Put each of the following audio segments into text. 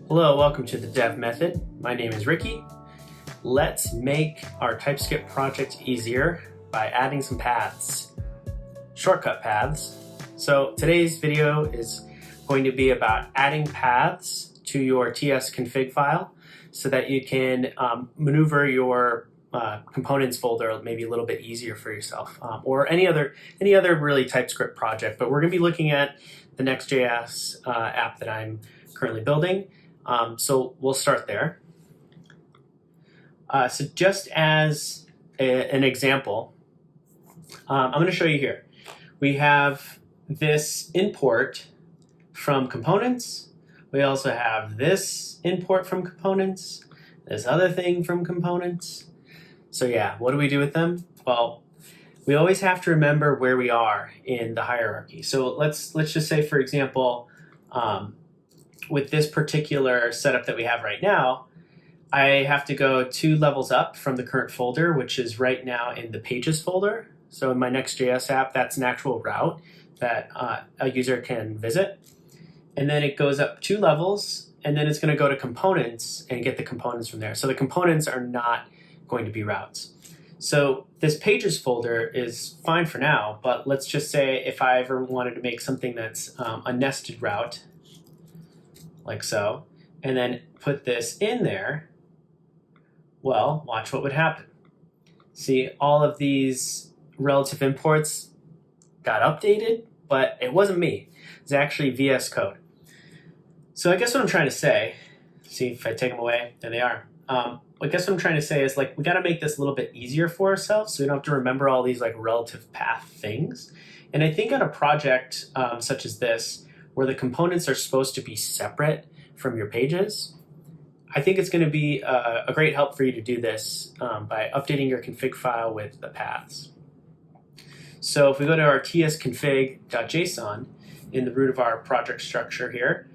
Hello, welcome to the Dev Method. My name is Ricky. Let's make our Typescript project easier by adding some paths, shortcut paths. So today's video is going to be about adding paths to your tsconfig file so that you can maneuver your components folder maybe a little bit easier for yourself, or any other really TypeScript project. But we're going to be looking at the Next.js app that I'm currently building. So we'll start there. So just as an example, I'm going to show you here. We have this import from components. We also have this import from components, this other thing from components. So yeah, what do we do with them? Well, we always have to remember where we are in the hierarchy. So let's just say, for example, with this particular setup that we have right now, I have to go 2 levels up from the current folder, which is right now in the Pages folder. So in my Next.js app, that's an actual route that a user can visit. And then it goes up 2 levels, and then it's going to go to components and get the components from there. So the components are not going to be routes. So this Pages folder is fine for now, but let's just say if I ever wanted to make something that's a nested route, like so, and then put this in there, well, watch what would happen. See, all of these relative imports got updated, but it wasn't me. It's actually VS Code. So I guess what I'm trying to say, see if I take them away, there they are. I guess what I'm trying to say is, like, we got to make this a little bit easier for ourselves so we don't have to remember all these like relative path things. And I think on a project such as this, where the components are supposed to be separate from your pages, I think it's going to be a great help for you to do this by updating your config file with the paths. So if we go to our tsconfig.json in the root of our project structure here,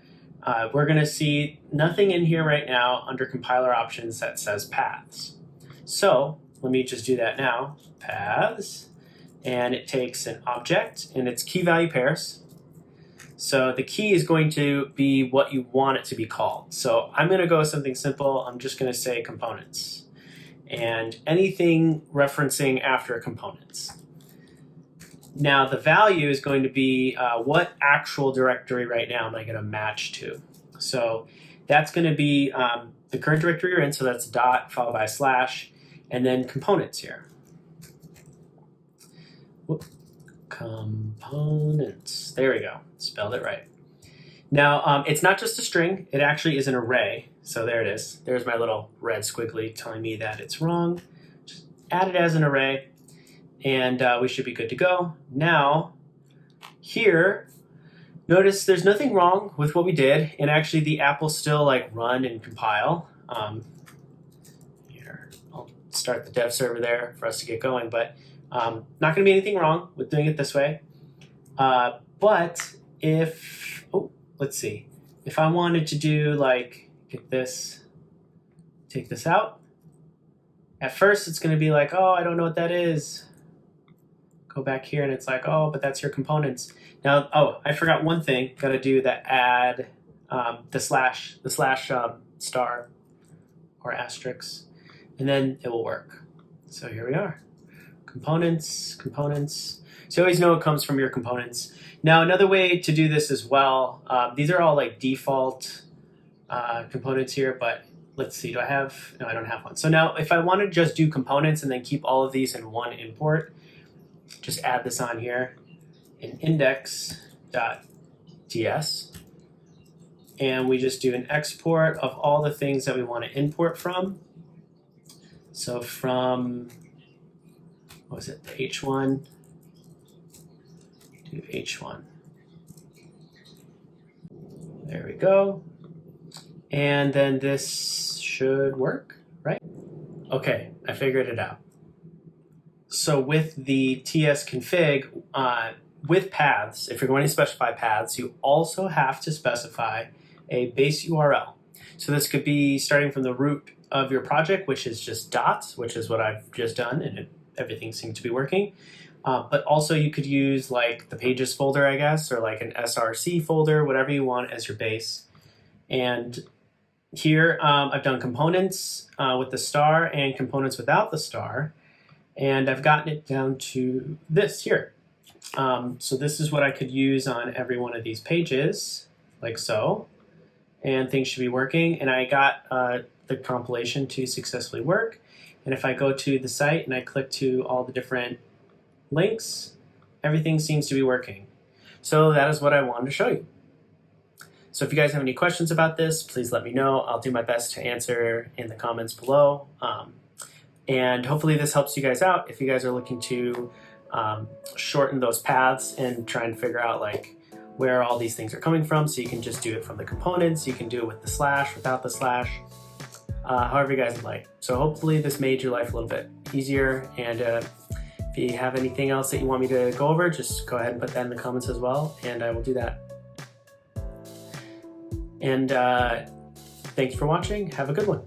we're going to see nothing in here right now under compiler options that says paths. So let me just do that now, paths, and it takes an object and its key value pairs. So the key is going to be what you want it to be called. So I'm going to go with something simple. I'm just going to say components and anything referencing after components. Now the value is going to be what actual directory right now am I going to match to. So that's going to be the current directory you're in. So that's dot followed by slash and then components here. Whoop. Components. There we go. Spelled it right. Now, it's not just a string. It actually is an array. So there it is. There's my little red squiggly telling me that it's wrong. Just add it as an array, and we should be good to go. Now, here, notice there's nothing wrong with what we did, and actually the app will still like run and compile. Here, I'll start the dev server there for us to get going, but not going to be anything wrong with doing it this way. But if, let's see, if I wanted to do like, get this, take this out, at first it's going to be like, oh, I don't know what that is. Go back here and it's like, oh, but that's your components. Now, oh, I forgot one thing. Got to do the add, the slash star or asterisk, and then it will work. So here we are. Components. So you always know it comes from your components. Now another way to do this as well, these are all like default components here, but let's see, do I have, no, I don't have one. So now if I want to just do components and then keep all of these in one import, just add this on here in index.ts, and we just do an export of all the things that we want to import from. So from, what was it, the H1 to H1. There we go. And then this should work, right? Okay, I figured it out. So with the tsconfig, with paths, if you're going to specify paths, you also have to specify a base URL. So this could be starting from the root of your project, which is just dots, which is what I've just done, and everything seems to be working. But also you could use like the pages folder, I guess, or like an SRC folder, whatever you want as your base. And here I've done components with the star and components without the star, and I've gotten it down to this here. So this is what I could use on every one of these pages, like so, and things should be working. And I got the compilation to successfully work. And if I go to the site and I click to all the different links, everything seems to be working. So that is what I wanted to show you. So if you guys have any questions about this, please let me know. I'll do my best to answer in the comments below. And hopefully this helps you guys out if you guys are looking to shorten those paths and try and figure out like where all these things are coming from. So you can just do it from the components. You can do it with the slash, without the slash, however you guys would like. So hopefully this made your life a little bit easier. And if you have anything else that you want me to go over, just go ahead and put that in the comments as well, and I will do that. And thanks for watching. Have a good one.